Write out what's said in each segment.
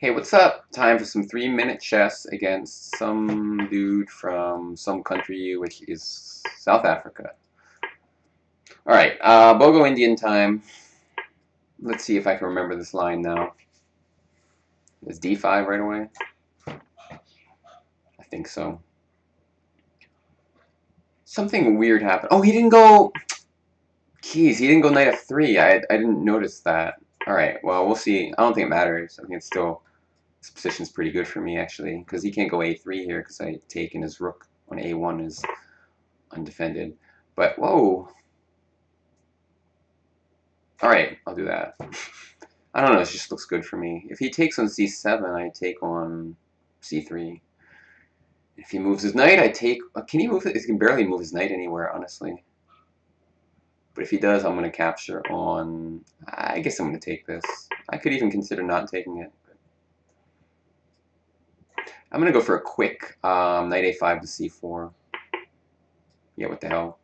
Hey, what's up? Time for some 3-minute chess against some dude from some country, which is South Africa. Alright, Bogo Indian time. Let's see if I can remember this line now. Is d5 right away? I think so. Something weird happened. Oh, he didn't go... Keys, he didn't go knight f3. I didn't notice that. Alright, well, we'll see. I don't think it matters. I think it's still... This position's pretty good for me, actually, because he can't go a3 here because I take in his rook on a1 is undefended. But, whoa. Alright, I'll do that. I don't know, it just looks good for me. If he takes on c7, I take on c3. If he moves his knight, I take... can he move it? He can barely move his knight anywhere, honestly. But if he does, I'm going to capture on... I guess I'm going to take this. I could even consider not taking it. I'm going to go for a quick knight a5 to c4. Yeah, what the hell.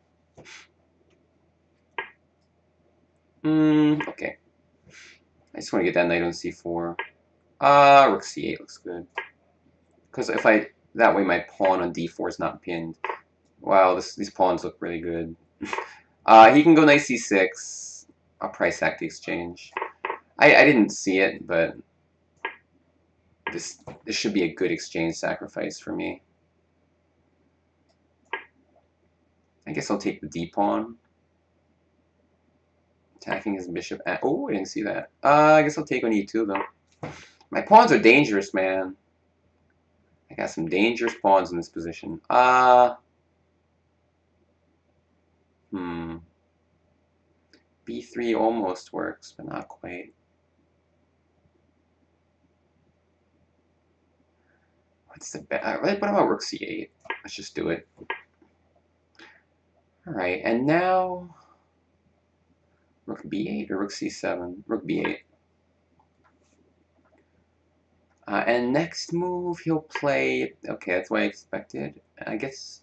Okay. I just want to get that knight on c4. Rook c8 looks good. Because if I... That way my pawn on d4 is not pinned. Wow, these pawns look really good. He can go knight c6. I'll price hack the exchange. I didn't see it, but... This should be a good exchange sacrifice for me. I guess I'll take the d-pawn. Attacking his bishop. Oh, I didn't see that. I guess I'll take on e2, though. My pawns are dangerous, man. I got some dangerous pawns in this position. B3 almost works, but not quite. What's the best? What about rook c8? Let's just do it. Alright, and now... Rook b8 or rook c7? Rook b8. And next move, he'll play... Okay, that's what I expected. I guess...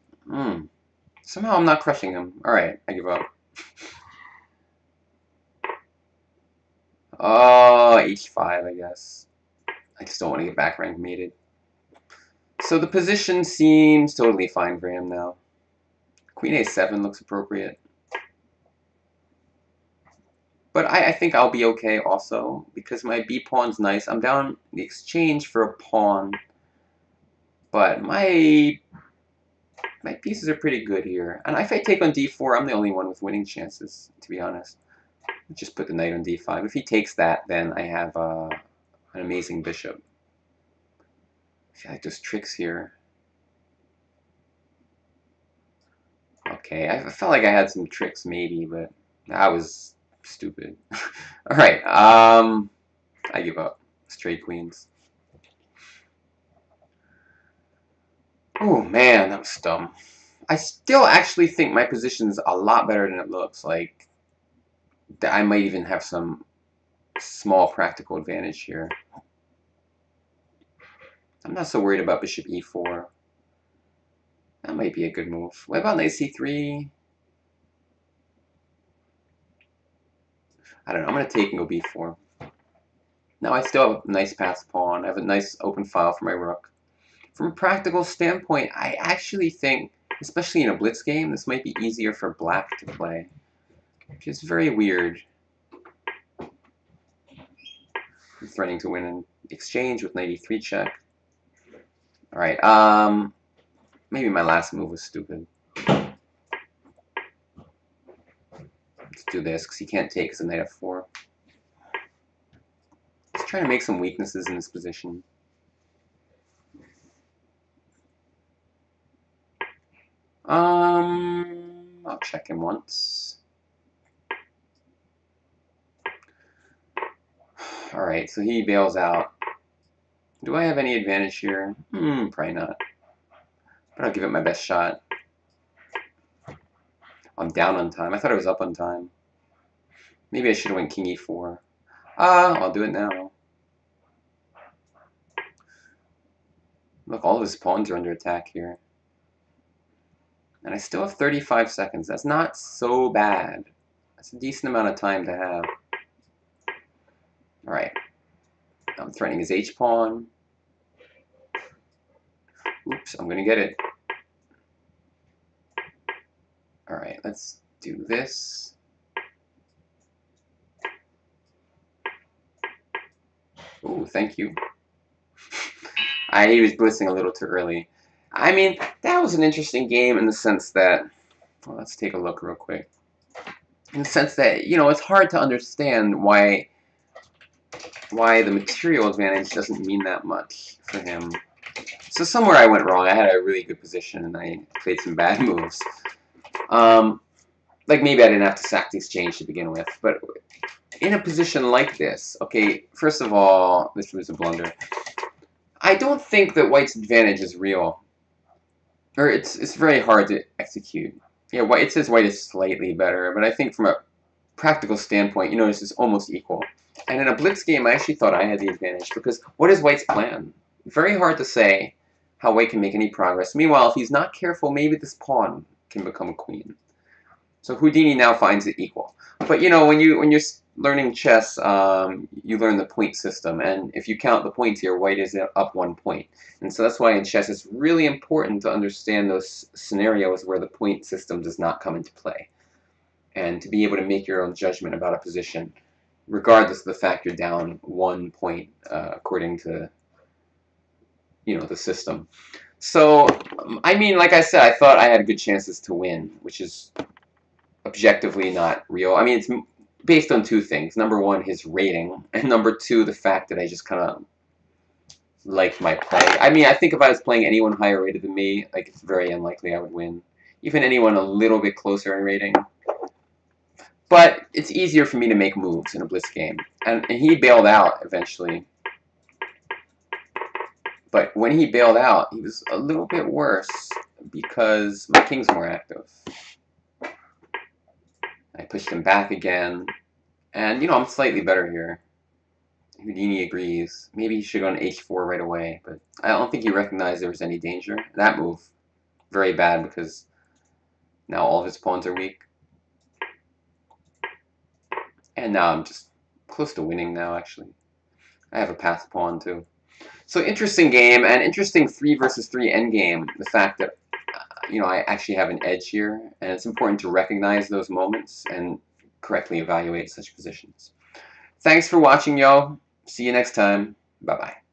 Somehow I'm not crushing him. Alright, I give up. Oh, h5, I guess. I just don't want to get back rank mated. So the position seems totally fine for him now. Queen a7 looks appropriate. But I think I'll be okay also, because my b-pawn's nice. I'm down the exchange for a pawn. But my pieces are pretty good here. And if I take on d4, I'm the only one with winning chances, to be honest. Just put the knight on d5. If he takes that, then I have an amazing bishop. I feel like there's tricks here. Okay, I felt like I had some tricks maybe, but that was stupid. Alright, I give up. Straight queens. Oh man, that was dumb. I still actually think my position's a lot better than it looks. Like, I might even have some small practical advantage here. I'm not so worried about bishop e4. That might be a good move. What about knight c3? I don't know. I'm going to take and go b4. Now I still have a nice passed pawn. I have a nice open file for my rook. From a practical standpoint, I actually think, especially in a blitz game, this might be easier for black to play. Which is very weird. I'm threatening to win an exchange with knight e3 check. Alright, maybe my last move was stupid. Let's do this, because he can't take because of knight f4. Just trying to make some weaknesses in this position. I'll check him once. Alright, so he bails out. Do I have any advantage here? Probably not. But I'll give it my best shot. I'm down on time. I thought I was up on time. Maybe I should have went king e4. I'll do it now. Look, all of his pawns are under attack here. And I still have 35 seconds. That's not so bad. That's a decent amount of time to have. Alright. I'm threatening his h-pawn. Oops, I'm going to get it. Alright, let's do this. Ooh, thank you. He was blitzing a little too early. I mean, that was an interesting game in the sense that... Well, let's take a look real quick. In the sense that, you know, it's hard to understand why the material advantage doesn't mean that much for him. So somewhere I went wrong. I had a really good position and I played some bad moves. Like maybe I didn't have to sack the exchange to begin with, but in a position like this, okay, first of all, this was a blunder. I don't think that white's advantage is real. Or it's very hard to execute. Yeah, it says white is slightly better, but I think from a practical standpoint, you notice it's almost equal. And in a blitz game, I actually thought I had the advantage, because what is white's plan? Very hard to say how white can make any progress. Meanwhile, if he's not careful, maybe this pawn can become a queen. So Houdini now finds it equal. But you know, when you're learning chess, you learn the point system, and if you count the points here, white is up 1 point. And so that's why in chess it's really important to understand those scenarios where the point system does not come into play, and to be able to make your own judgment about a position, regardless of the fact you're down 1 point according to, you know, the system. So, I mean, like I said, I thought I had good chances to win, which is objectively not real. I mean, it's based on two things. Number one, his rating, and number two, the fact that I just kind of liked my play. I mean, I think if I was playing anyone higher rated than me, like, it's very unlikely I would win. Even anyone a little bit closer in rating. But it's easier for me to make moves in a blitz game. And he bailed out eventually. But when he bailed out, he was a little bit worse because my king's more active. I pushed him back again. And, you know, I'm slightly better here. Houdini agrees. Maybe he should go on h4 right away. But I don't think he recognized there was any danger. That move, very bad because now all of his pawns are weak. And now I'm just close to winning now, actually. I have a passed pawn, too. So interesting game, and interesting 3 versus 3 endgame. The fact that, you know, I actually have an edge here, and it's important to recognize those moments and correctly evaluate such positions. Thanks for watching, yo. See you next time. Bye-bye.